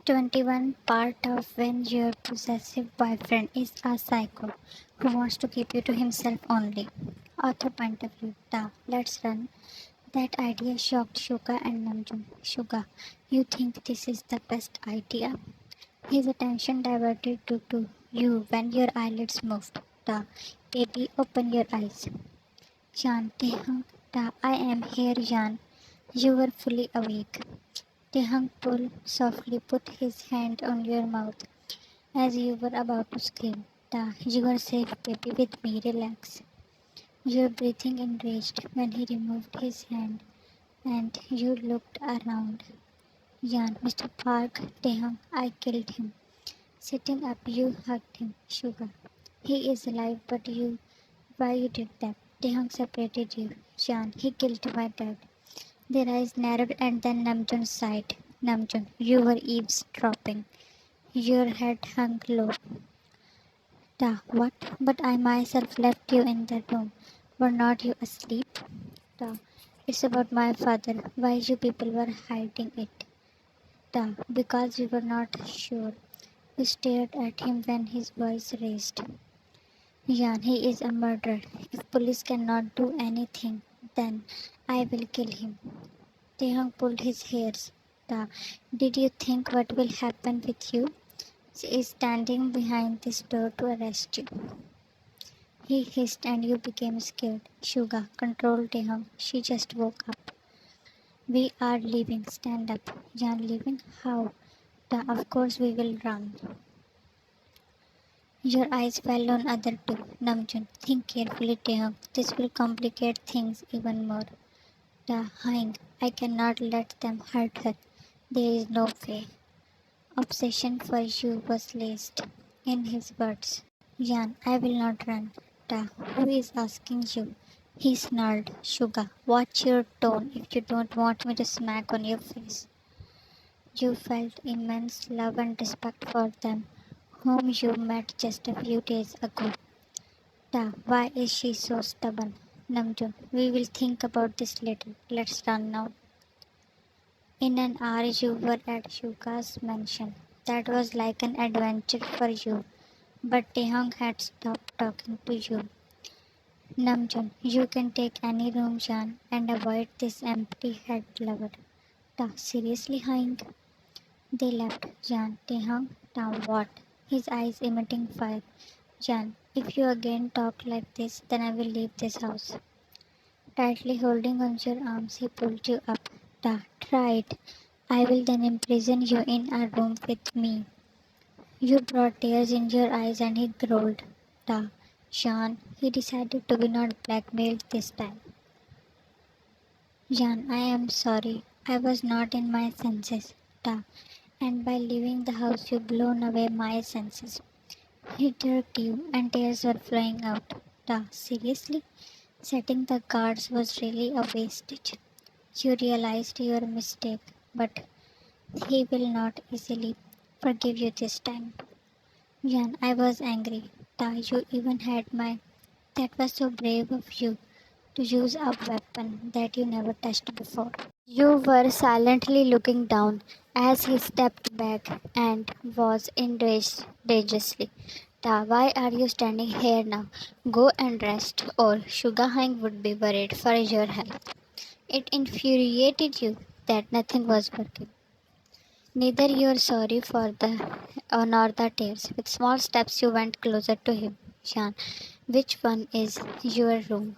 21 Part of when your possessive boyfriend is a psycho who wants to keep you to himself only. Author point of view. Let's run. That idea shocked Shuka and Namjoon. Shuka, you think this is the best idea? His attention diverted to you when your eyelids moved. Baby, open your eyes. Jan, Taehyung, I am here, Jan. You were fully awake. Taehyung softly put his hand on your mouth as you were about to scream. You are safe, baby, with me. Relax. Your breathing enraged when he removed his hand and you looked around. Jan, Mr. Park, Taehyung, I killed him. Sitting up, you hugged him. Sugar. He is alive, but why you did that? Taehyung separated you. Jan, he killed my dad. Their eyes narrowed and then Namjoon sighed. Namjoon, you were eavesdropping. Your head hung low. What? But I myself left you in the room. Were not you asleep? Da, it's about my father. Why you people were hiding it? Because we were not sure. We stared at him when his voice raised. Jan, he is a murderer. If police cannot do anything, then I will kill him. Taehyung pulled his hairs. Da, did you think what will happen with you? She is standing behind this door to arrest you. He hissed and you became scared. Shuga, control Taehyung. She just woke up. We are leaving. Stand up. Jan leaving? How? Of course we will run. Your eyes fell on other two. Namjoon, think carefully, Taehyung. This will complicate things even more. Hyung, I cannot let them hurt her. There is no way. Obsession for you was laced in his words. Jan, I will not run. Who is asking you? He snarled. Suga, watch your tone if you don't want me to smack on your face. You felt immense love and respect for them, whom you met just a few days ago. Why is she so stubborn? Namjoon, we will think about this later. Let's run now. In an hour you were at Shuka's mansion. That was like an adventure for you. But Taehyung had stopped talking to you. Namjoon, you can take any room, Jan, and avoid this empty head lover. Seriously, Hyung? They left. Jan, Taehyung, what? His eyes emitting fire. Jan, if you again talk like this, then I will leave this house. Tightly holding on your arms, he pulled you up. Try it. I will then imprison you in a room with me. You brought tears in your eyes and he growled. Jan, he decided to be not blackmailed this time. Jan, I am sorry. I was not in my senses. And by leaving the house you blown away my senses. He jerked you and tears were flowing out. Seriously? Setting the guards was really a wastage. You realized your mistake, but he will not easily forgive you this time. Jan, I was angry. You even had my. That was so brave of you to use a weapon that you never touched before. You were silently looking down as he stepped back and was enraged dangerously. Why are you standing here now? Go and rest, or Sugahang would be worried for your health. It infuriated you that nothing was working. Neither you are sorry for the nor the tears. With small steps you went closer to him. Shan, which one is your room?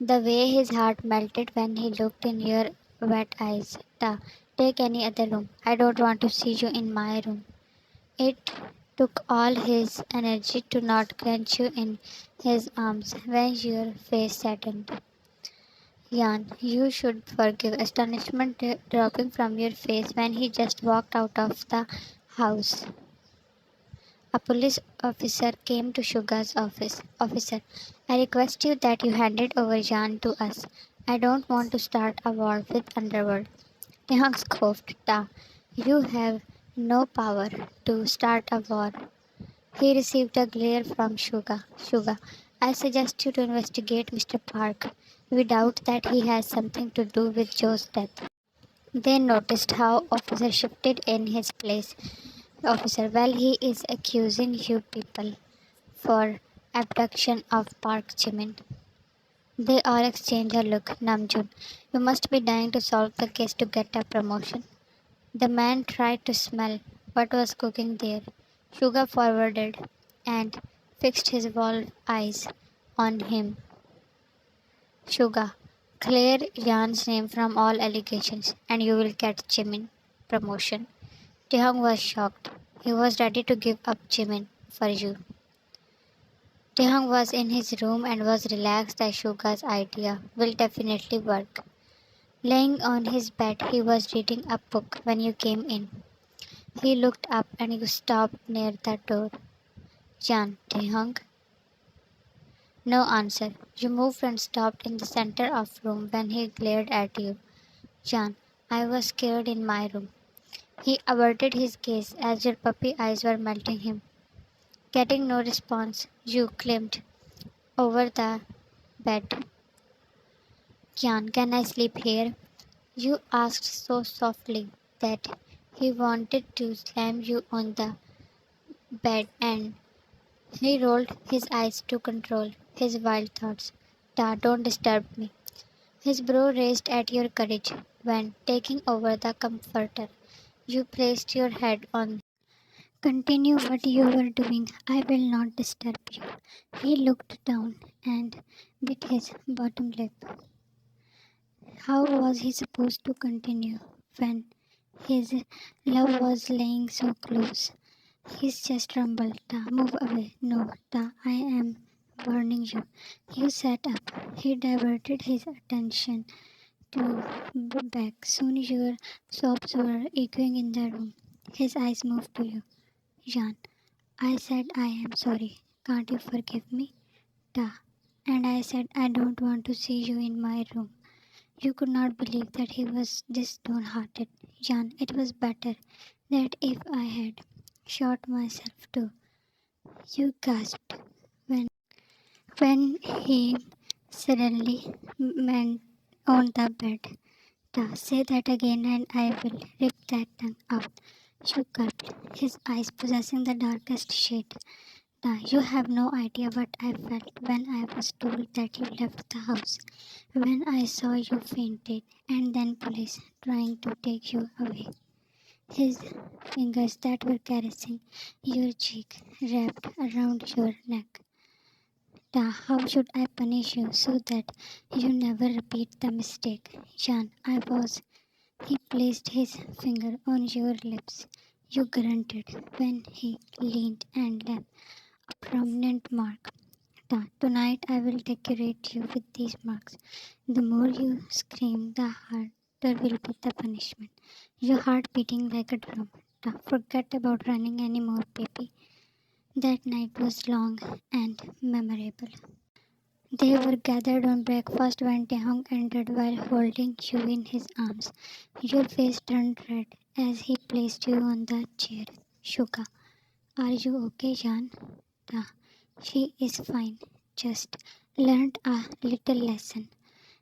The way his heart melted when he looked in your wet eyes. Take any other room. I don't want to see you in my room. It took all his energy to not clench you in his arms when your face saddened. Jan, you should forgive astonishment dropping from your face when he just walked out of the house. A police officer came to Suga's office. Officer, I request you that you hand it over Jan to us. I don't want to start a war with Underworld. Taehyung scoffed. You have no power to start a war. He received a glare from Suga. Suga, I suggest you to investigate Mr. Park. We doubt that he has something to do with Joe's death. They noticed how officer shifted in his place. Officer, well, he is accusing you people for abduction of Park Jimin. They all exchange a look. Namjoon, you must be dying to solve the case to get a promotion. The man tried to smell what was cooking there. Suga forwarded and fixed his wolf eyes on him. Suga, clear Jan's name from all allegations and you will get Jimin promotion. Taehyung was shocked. He was ready to give up Jimin for you. Taehyung was in his room and was relaxed that Suga's idea will definitely work. Laying on his bed, he was reading a book when you came in. He looked up and you stopped near the door. Jan, Taehyung? No answer. You moved and stopped in the center of room when he glared at you. Jan, I was scared in my room. He averted his gaze as your puppy eyes were melting him. Getting no response, you climbed over the bed. Jan, can I sleep here? You asked so softly that he wanted to slam you on the bed and he rolled his eyes to control his wild thoughts. Da, don't disturb me. His brow raised at your courage when, taking over the comforter, you placed your head on. Continue what you were doing. I will not disturb you. He looked down and bit his bottom lip. How was he supposed to continue when his love was laying so close? His chest rumbled. Ta, move away. No, Ta, I am warning you. You sat up. He diverted his attention to back. Soon your sobs were echoing in the room. His eyes moved to you. Jan, I said I am sorry. Can't you forgive me? Ta. And I said I don't want to see you in my room. You could not believe that he was this downhearted. Jan, it was better that if I had shot myself too. You gasped when he suddenly went on the bed. Ta, say that again and I will rip that tongue out. You gulped, his eyes possessing the darkest shade. Ta, you have no idea what I felt when I was told that you left the house. When I saw you fainted and then police trying to take you away. His fingers that were caressing your cheek wrapped around your neck. Ta, how should I punish you so that you never repeat the mistake? Jan, I was. He placed his finger on your lips. You grunted when he leaned and left a prominent mark. Ta, tonight I will decorate you with these marks. The more you scream, the harder will be the punishment. Your heart beating like a drum. Ta, forget about running anymore, baby. That night was long and memorable. They were gathered on breakfast when Taehyung entered while holding you in his arms. Your face turned red as he placed you on the chair. Shuka, are you okay, Jan? Ta, she is fine. Just learned a little lesson.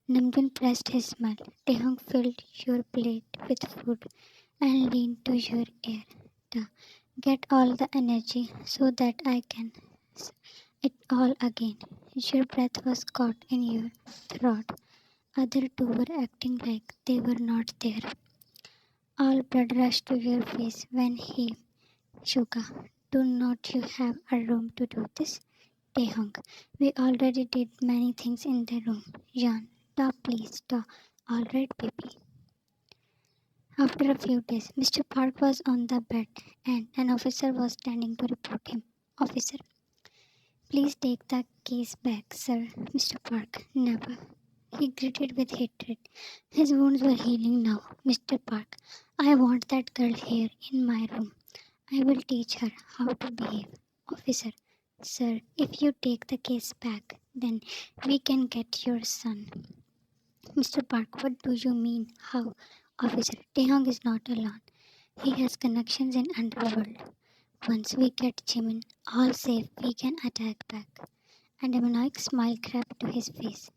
Namjoon pressed his smile. Taehyung filled your plate with food and leaned to your ear. Ta, get all the energy so that I can it all again. Your breath was caught in your throat. Other two were acting like they were not there. All blood rushed to your face when he Shuka, do not you have a room to do this? Taehyung, we already did many things in the room. Jan, stop please, stop. Alright, baby. After a few days, Mr. Park was on the bed and an officer was standing to report him. Officer, please take the case back, sir. Mr. Park, never. He gritted with hatred. His wounds were healing now. Mr. Park, I want that girl here in my room. I will teach her how to behave. Officer, sir, if you take the case back, then we can get your son. Mr. Park, what do you mean? How? Officer, Taehyung is not alone. He has connections in underworld. Once we get Jimin all safe, we can attack back. And a maniac smile crept to his face.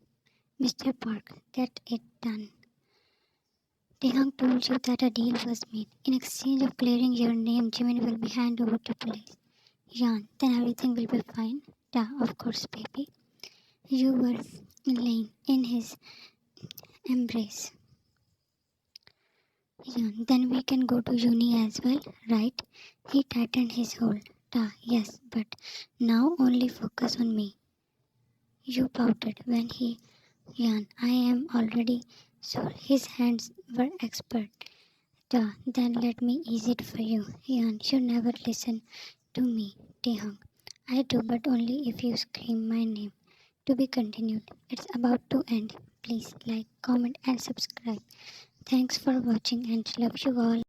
Mr. Park, get it done. Taehyung told you that a deal was made. In exchange of clearing your name, Jimin will be handed over to police. Yan, then everything will be fine. Da, of course, baby. You were laying in his embrace. Yan, then we can go to uni as well, right? He tightened his hold. Da, yes, but now only focus on me. You pouted when he Yan, I am already sure his hands were expert. Da, then let me ease it for you. Yan, you never listen to me, Taehyung. I do, but only if you scream my name. To be continued. It's about to end. Please like, comment, and subscribe. Thanks for watching and love you all.